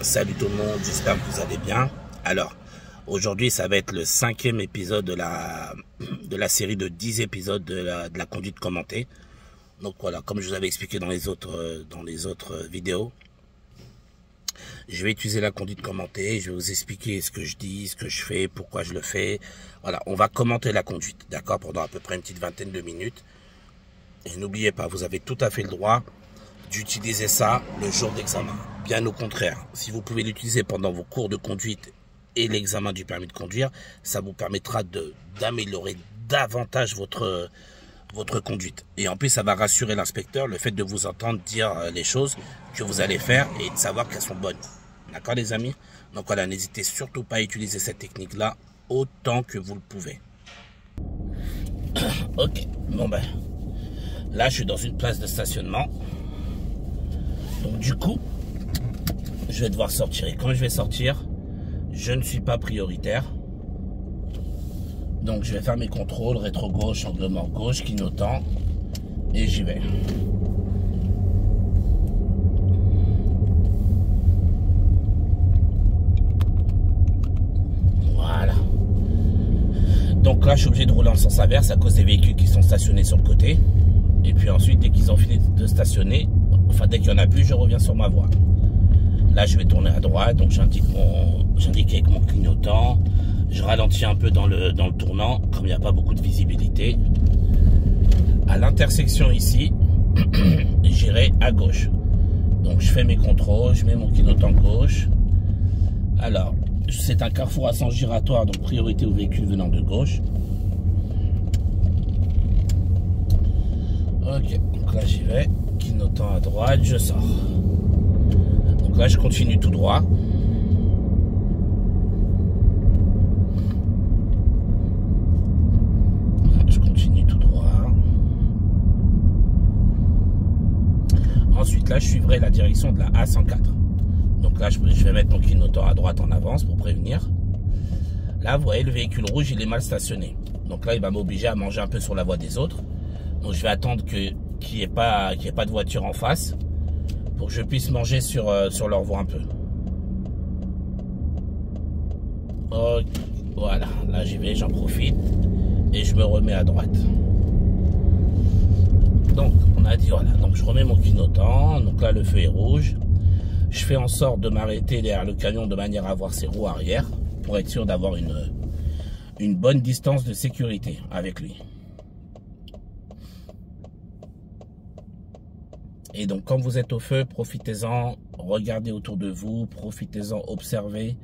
Salut tout le monde, j'espère que vous allez bien. Alors, aujourd'hui, ça va être le 5e épisode de la série de 10 épisodes de la conduite commentée. Donc voilà, comme je vous avais expliqué dans les autres vidéos, je vais utiliser la conduite commentée, je vais vous expliquer ce que je dis, ce que je fais, pourquoi je le fais. Voilà, on va commenter la conduite, d'accord, pendant à peu près une petite vingtaine de minutes. Et n'oubliez pas, vous avez tout à fait le droit d'utiliser ça le jour d'examen. Bien au contraire, si vous pouvez l'utiliser pendant vos cours de conduite et l'examen du permis de conduire, ça vous permettra d'améliorer davantage votre conduite. Et en plus, ça va rassurer l'inspecteur, le fait de vous entendre dire les choses que vous allez faire et de savoir qu'elles sont bonnes. D'accord les amis? Donc voilà, n'hésitez surtout pas à utiliser cette technique-là autant que vous le pouvez. Ok, bon ben, là je suis dans une place de stationnement. Donc du coup, je vais devoir sortir. Et quand je vais sortir, je ne suis pas prioritaire. Donc je vais faire mes contrôles, rétro gauche, angle mort gauche, clignotant. Et j'y vais. Voilà. Donc là, je suis obligé de rouler en sens inverse à cause des véhicules qui sont stationnés sur le côté. Et puis ensuite, dès qu'ils ont fini de stationner, enfin dès qu'il n'y en a plus, je reviens sur ma voie. Là, je vais tourner à droite, donc j'indique avec mon clignotant. Je ralentis un peu dans le tournant, comme il n'y a pas beaucoup de visibilité. À l'intersection ici, j'irai à gauche. Donc je fais mes contrôles, je mets mon clignotant gauche. Alors, c'est un carrefour à sens giratoire, donc priorité aux véhicules venant de gauche. Ok, donc là j'y vais, clignotant à droite, je sors. Donc là je continue tout droit. Je continue tout droit. Ensuite là je suivrai la direction de la A104. Donc là je vais mettre mon clignotant à droite en avance pour prévenir. Là vous voyez le véhicule rouge il est mal stationné. Donc là il va m'obliger à manger un peu sur la voie des autres. Donc je vais attendre qu'il n'y ait pas de voiture en face pour que je puisse manger sur leur voie un peu. Ok, voilà, là j'y vais, j'en profite et je me remets à droite. Donc on a dit voilà, donc je remets mon clignotant, donc là le feu est rouge. Je fais en sorte de m'arrêter derrière le camion de manière à avoir ses roues arrière pour être sûr d'avoir une bonne distance de sécurité avec lui. Et donc, quand vous êtes au feu, profitez-en, regardez autour de vous, profitez-en, observez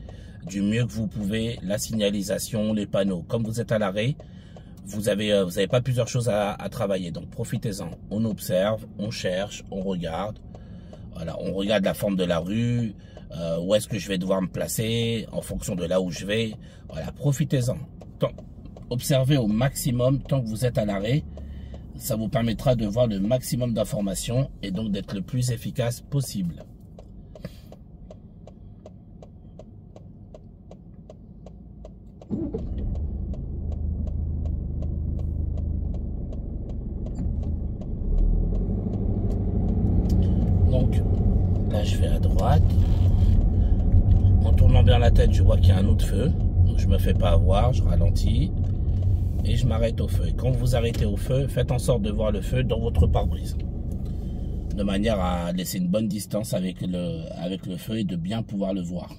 du mieux que vous pouvez la signalisation, les panneaux. Comme vous êtes à l'arrêt, vous avez pas plusieurs choses à travailler. Donc, profitez-en. On observe, on cherche, on regarde. Voilà, on regarde la forme de la rue, où est-ce que je vais devoir me placer, en fonction de là où je vais. Voilà, profitez-en. Observez au maximum tant que vous êtes à l'arrêt. Ça vous permettra de voir le maximum d'informations et donc d'être le plus efficace possible. Donc là je vais à droite. En tournant bien la tête, je vois qu'il y a un autre feu. Donc je me fais pas avoir, je ralentis. Et je m'arrête au feu. Et quand vous vous arrêtez au feu, faites en sorte de voir le feu dans votre pare-brise. De manière à laisser une bonne distance avec le feu et de bien pouvoir le voir.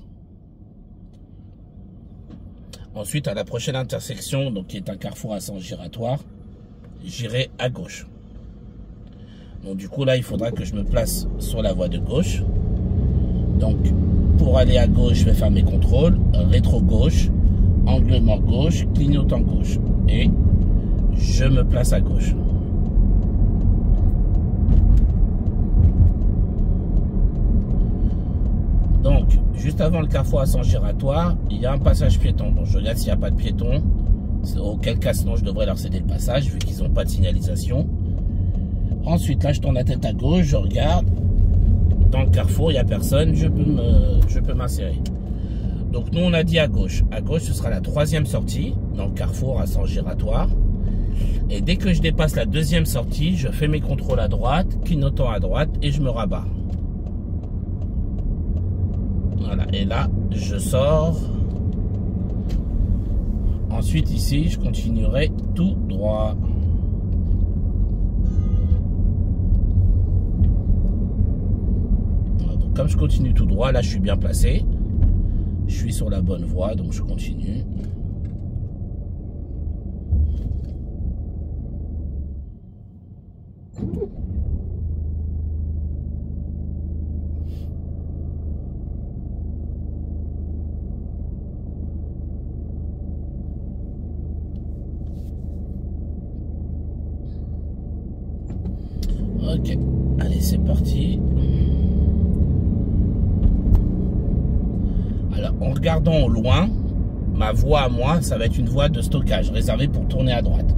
Ensuite, à la prochaine intersection, donc qui est un carrefour à sens giratoire, j'irai à gauche. Donc du coup là, il faudra que je me place sur la voie de gauche. Donc pour aller à gauche, je vais faire mes contrôles. Rétro gauche, angle mort gauche, clignotant gauche. Et je me place à gauche. Donc, juste avant le carrefour à sens giratoire, il y a un passage piéton. Donc, je regarde s'il n'y a pas de piéton. Auquel cas, sinon, je devrais leur céder le passage, vu qu'ils n'ont pas de signalisation. Ensuite, là, je tourne la tête à gauche, je regarde. Dans le carrefour, il n'y a personne, je peux m'insérer. Donc nous on a dit à gauche. À gauche ce sera la 3e sortie dans le carrefour à sens giratoire. Et dès que je dépasse la 2e sortie, je fais mes contrôles à droite, clignotant à droite et je me rabats. Voilà, et là, je sors. Ensuite, ici, je continuerai tout droit. Voilà, donc, comme je continue tout droit, là, je suis bien placé. Je suis sur la bonne voie, donc je continue. Ok, allez, c'est parti. Alors, en regardant au loin, ma voie à moi, ça va être une voie de stockage réservée pour tourner à droite.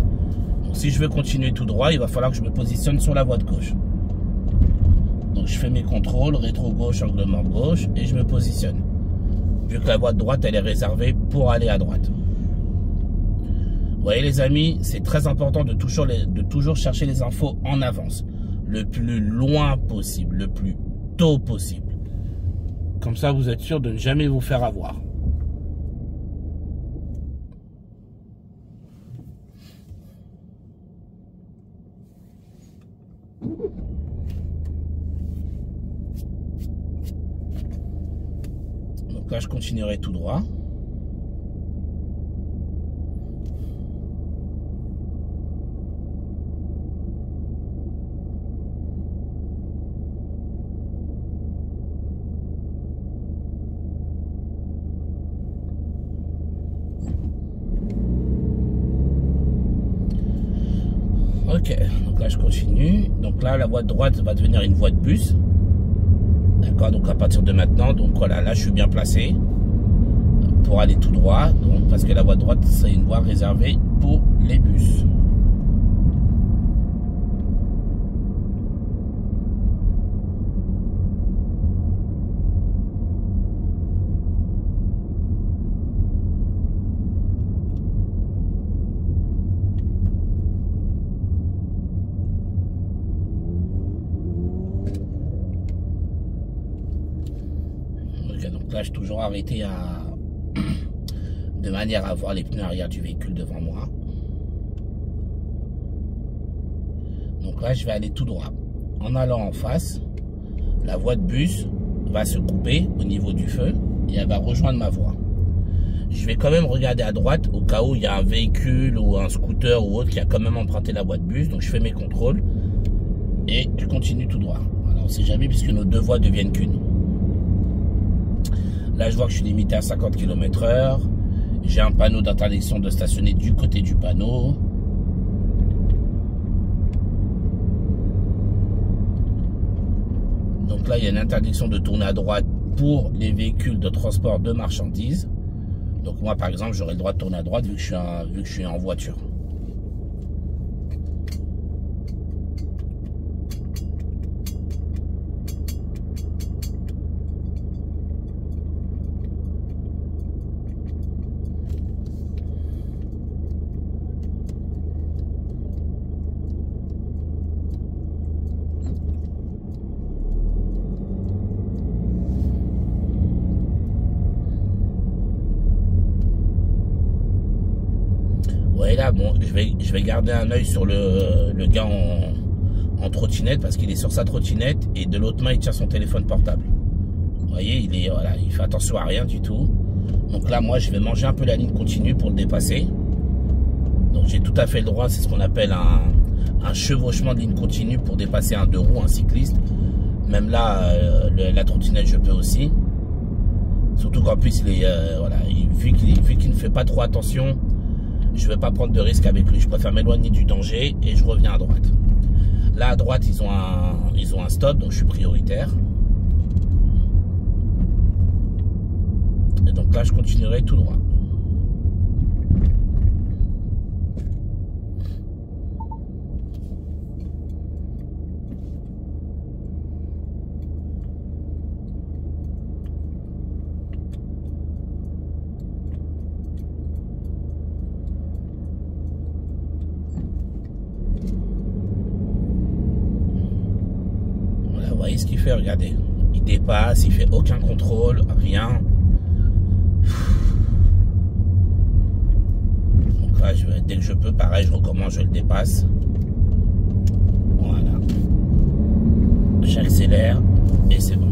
Donc, si je veux continuer tout droit, il va falloir que je me positionne sur la voie de gauche. Donc, je fais mes contrôles, rétro gauche, angle mort gauche, et je me positionne. Vu que la voie de droite, elle est réservée pour aller à droite. Vous voyez les amis, c'est très important de toujours chercher les infos en avance. Le plus loin possible, le plus tôt possible. Comme ça, vous êtes sûr de ne jamais vous faire avoir. Donc là, je continuerai tout droit. Ok, donc là je continue. Donc là la voie de droite va devenir une voie de bus. D'accord, donc à partir de maintenant, donc voilà, là je suis bien placé pour aller tout droit. Donc parce que la voie de droite c'est une voie réservée pour les bus. Donc là, je suis toujours arrêté de manière à voir les pneus arrière du véhicule devant moi. Donc là, je vais aller tout droit. En allant en face, la voie de bus va se couper au niveau du feu et elle va rejoindre ma voie. Je vais quand même regarder à droite au cas où il y a un véhicule ou un scooter ou autre qui a quand même emprunté la voie de bus. Donc je fais mes contrôles et je continue tout droit. Alors, on ne sait jamais puisque nos deux voies deviennent qu'une. Là, je vois que je suis limité à 50 km/h. J'ai un panneau d'interdiction de stationner du côté du panneau. Donc là, il y a une interdiction de tourner à droite pour les véhicules de transport de marchandises. Donc moi, par exemple, j'aurai le droit de tourner à droite vu que je suis en voiture. Et là, bon, je vais garder un œil sur le gars en trottinette parce qu'il est sur sa trottinette et de l'autre main, il tient son téléphone portable. Vous voyez, il fait attention à rien du tout. Donc là, moi, je vais manger un peu la ligne continue pour le dépasser. Donc j'ai tout à fait le droit, c'est ce qu'on appelle un chevauchement de ligne continue pour dépasser un deux roues, un cycliste. Même là, la trottinette, je peux aussi. Surtout qu'en plus, vu qu'il ne fait pas trop attention, je ne vais pas prendre de risque avec lui. Je préfère m'éloigner du danger et je reviens à droite. Là, à droite, ils ont un stop, donc je suis prioritaire. Et donc là, je continuerai tout droit. Vous voyez ce qu'il fait, regardez. Il dépasse, il fait aucun contrôle, rien. Donc là, dès que je peux, pareil, je recommence, je le dépasse. Voilà. J'accélère et c'est bon.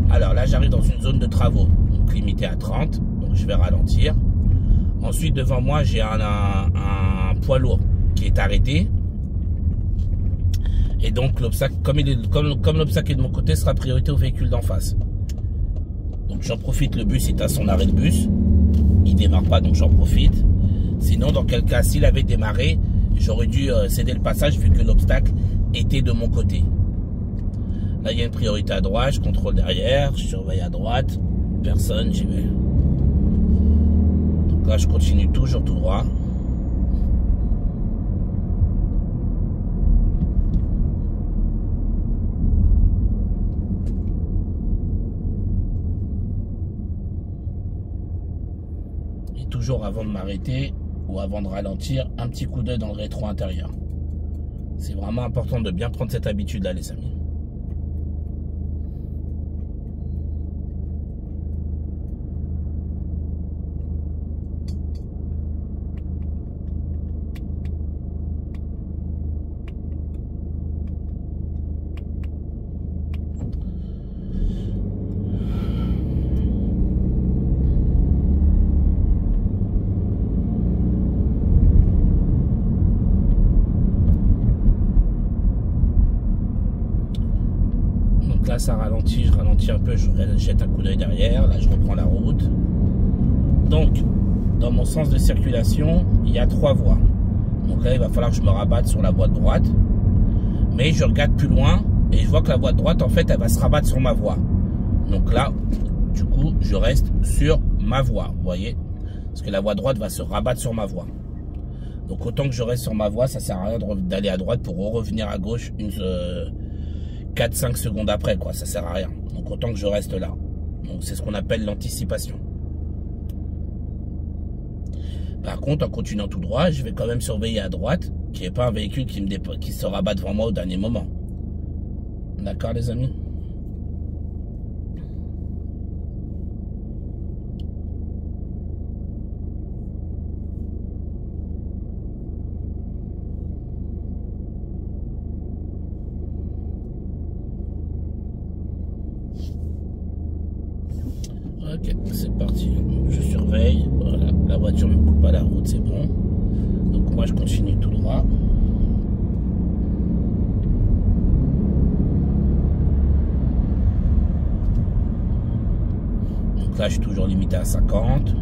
Alors là, j'arrive dans une zone de travaux, donc limitée à 30, donc je vais ralentir. Ensuite, devant moi, j'ai un poids lourd qui est arrêté. Et donc, l'obstacle, comme l'obstacle est de mon côté, sera priorité au véhicule d'en face. Donc, j'en profite, le bus est à son arrêt de bus. Il démarre pas, donc j'en profite. Sinon, dans quel cas, s'il avait démarré, j'aurais dû céder le passage vu que l'obstacle était de mon côté. Là, il y a une priorité à droite, je contrôle derrière, je surveille à droite. Personne, j'y vais. Donc là, je continue toujours tout droit. Et toujours avant de m'arrêter ou avant de ralentir, un petit coup d'œil dans le rétro intérieur. C'est vraiment important de bien prendre cette habitude-là, les amis. Là, ça ralentit, je ralentis un peu, je jette un coup d'œil derrière. Là, je reprends la route. Donc, dans mon sens de circulation, il y a 3 voies. Donc là, il va falloir que je me rabatte sur la voie de droite. Mais je regarde plus loin et je vois que la voie de droite, en fait, elle va se rabattre sur ma voie. Donc là, du coup, je reste sur ma voie, vous voyez. Parce que la voie droite va se rabattre sur ma voie. Donc, autant que je reste sur ma voie, ça sert à rien d'aller à droite pour revenir à gauche 4-5 secondes après, quoi, ça sert à rien. Donc autant que je reste là. Donc c'est ce qu'on appelle l'anticipation. Par contre, en continuant tout droit, je vais quand même surveiller à droite qu'il n'y ait pas un véhicule qui se rabat devant moi au dernier moment. D'accord, les amis? Ok, c'est parti. Je surveille. Voilà, la voiture ne me coupe pas la route, c'est bon. Donc moi, je continue tout droit. Donc là, je suis toujours limité à 50.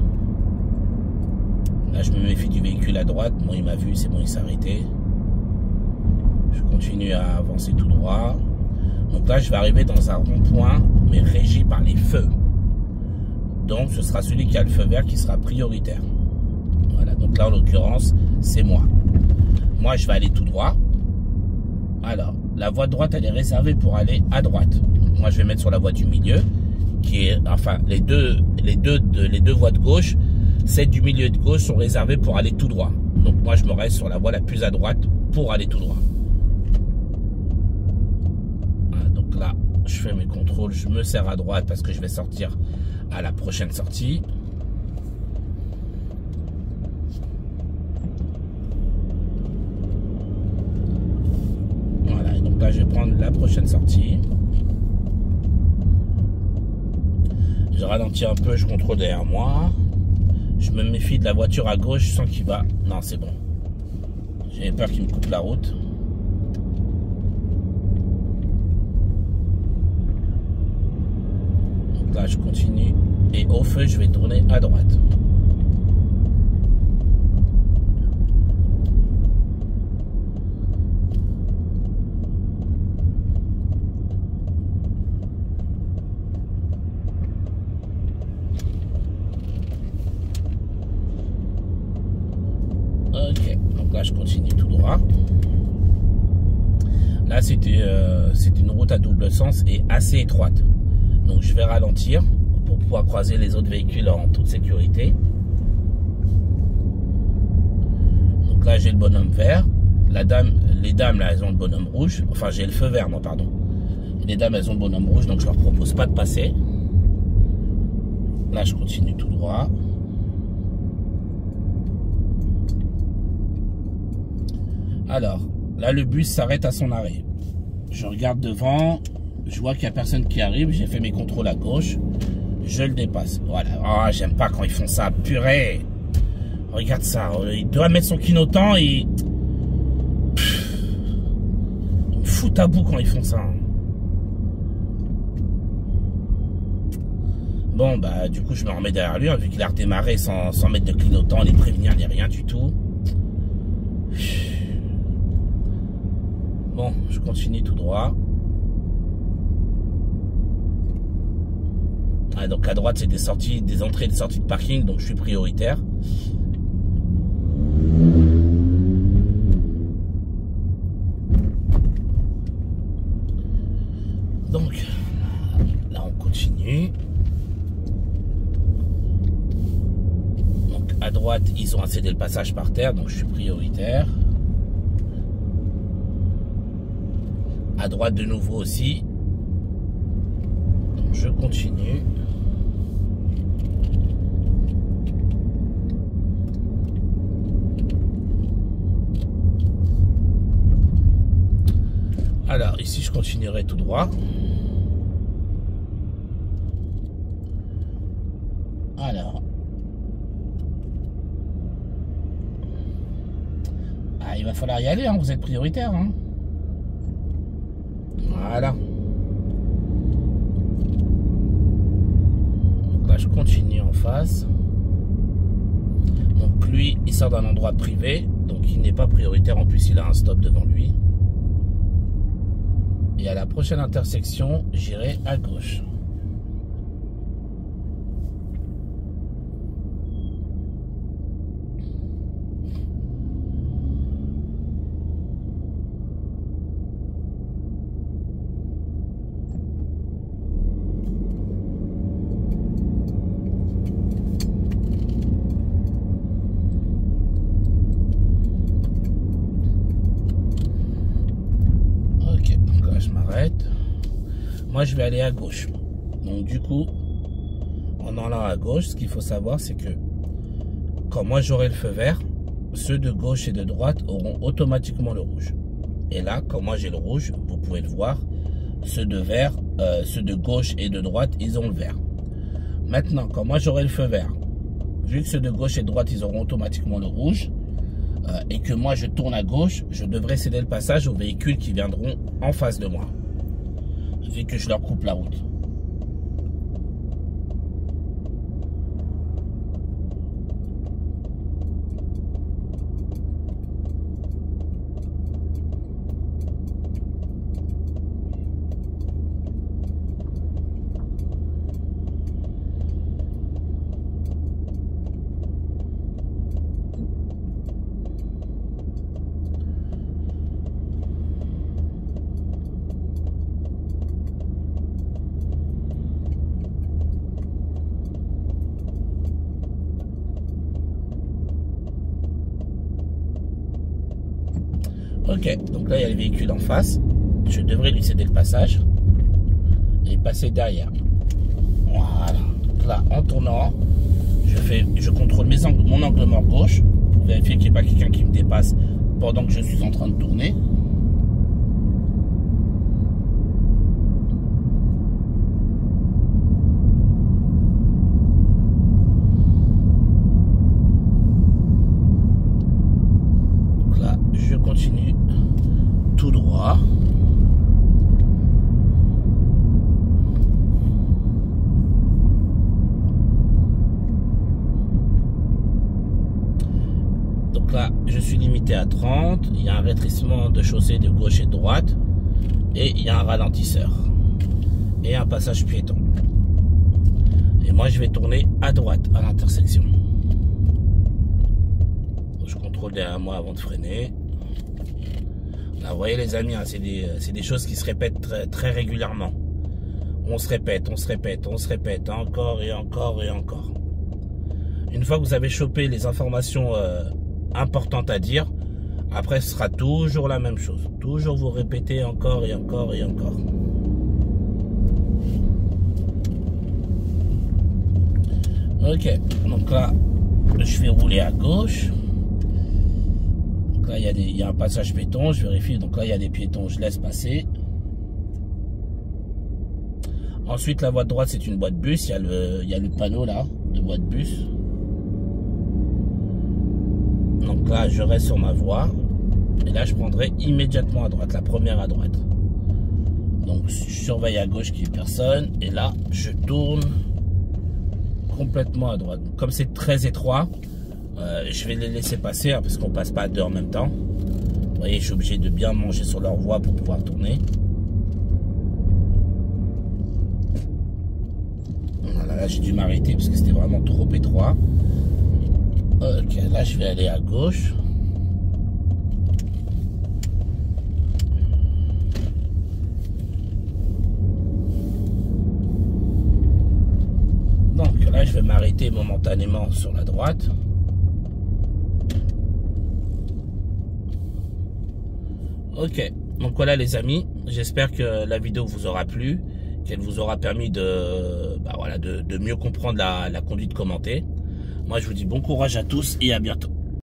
Là, je me méfie du véhicule à droite. Bon, il m'a vu, c'est bon, il s'est arrêté. Je continue à avancer tout droit. Donc là, je vais arriver dans un rond-point, mais régi par les feux. Donc, ce sera celui qui a le feu vert qui sera prioritaire. Voilà, donc là, en l'occurrence, c'est moi. Moi, je vais aller tout droit. Alors, la voie de droite, elle est réservée pour aller à droite. Donc, moi, je vais mettre sur la voie du milieu, qui est, enfin, les deux voies de gauche, celles du milieu et de gauche sont réservées pour aller tout droit. Donc, moi, je me reste sur la voie la plus à droite pour aller tout droit. Voilà, donc là, je fais mes contrôles, je me serre à droite parce que je vais sortir à la prochaine sortie. Voilà, et donc là je vais prendre la prochaine sortie. Je ralentis un peu, je contrôle derrière moi. Je me méfie de la voiture à gauche, je sens qu'il va... Non, c'est bon. J'avais peur qu'il me coupe la route. Là, je continue et au feu, je vais tourner à droite. Ok, donc là, je continue tout droit. Là, c'est une route à double sens et assez étroite. Donc je vais ralentir pour pouvoir croiser les autres véhicules en toute sécurité. Donc là j'ai le bonhomme vert. les dames là, elles ont le bonhomme rouge. Enfin, j'ai le feu vert, moi, pardon. Les dames, elles ont le bonhomme rouge, donc je leur propose pas de passer. Là, je continue tout droit. Alors, là, le bus s'arrête à son arrêt. Je regarde devant, je vois qu'il n'y a personne qui arrive. J'ai fait mes contrôles à gauche. Je le dépasse. Voilà. Oh, j'aime pas quand ils font ça. Purée. Regarde ça. Il doit mettre son clignotant et... Ils me foutent à bout quand ils font ça. Bon, bah, du coup, je me remets derrière lui, hein, vu qu'il a redémarré sans mettre de clignotant, ni prévenir, ni rien du tout. Bon, je continue tout droit. Ah, donc à droite, c'est des entrées et des sorties de parking, donc je suis prioritaire. Donc, là, on continue. Donc, à droite, ils ont cédé le passage par terre, donc je suis prioritaire. À droite de nouveau aussi. Donc je continue. Alors ici je continuerai tout droit. Alors. Ah, il va falloir y aller, hein, vous êtes prioritaire, hein. Voilà. Donc là, je continue en face. Donc lui, il sort d'un endroit privé. Donc il n'est pas prioritaire. En plus, il a un stop devant lui. Et à la prochaine intersection, j'irai à gauche. Moi je vais aller à gauche. Donc du coup, en allant à gauche, ce qu'il faut savoir, c'est que quand moi j'aurai le feu vert, ceux de gauche et de droite auront automatiquement le rouge. Et là, quand moi j'ai le rouge, vous pouvez le voir, ceux de gauche et de droite, ils ont le vert. Maintenant, quand moi j'aurai le feu vert, vu que ceux de gauche et de droite, ils auront automatiquement le rouge, et que moi je tourne à gauche, je devrais céder le passage aux véhicules qui viendront en face de moi, vu que je leur coupe la route. Ok, donc là il y a les véhicules en face. Je devrais lui céder le passage et passer derrière. Voilà. Donc là, en tournant, je contrôle mon angle mort gauche pour vérifier qu'il n'y ait pas quelqu'un qui me dépasse pendant que je suis en train de tourner. Donc là, je continue tout droit. Donc là, je suis limité à 30. Il y a un rétrécissement de chaussée de gauche et de droite. Et il y a un ralentisseur. Et un passage piéton. Et moi, je vais tourner à droite à l'intersection. Je contrôle derrière moi avant de freiner. Là, vous voyez les amis, hein, c'est des choses qui se répètent très régulièrement. On se répète, encore et encore et encore. Une fois que vous avez chopé les informations importantes à dire, Après, ce sera toujours la même chose. Toujours vous répétez encore et encore et encore. Ok, donc là, je vais rouler à gauche. Donc là, il y a un passage piéton, je vérifie. Donc là, il y a des piétons, je laisse passer. Ensuite, la voie de droite, c'est une voie de bus. Il y a le panneau là, de voie de bus. Donc là, je reste sur ma voie. Et là, je prendrai immédiatement à droite, la première à droite. Donc, je surveille à gauche qu'il n'y ait personne. Et là, je tourne complètement à droite. Comme c'est très étroit, je vais les laisser passer hein, parce qu'on passe pas à deux en même temps. Vous voyez, je suis obligé de bien manger sur leur voie pour pouvoir tourner. Voilà, là, j'ai dû m'arrêter parce que c'était vraiment trop étroit. Ok, là, je vais aller à gauche. Donc là, je vais m'arrêter momentanément sur la droite. Ok, donc voilà les amis, j'espère que la vidéo vous aura plu, qu'elle vous aura permis de mieux comprendre la conduite commentée. Moi, je vous dis bon courage à tous et à bientôt.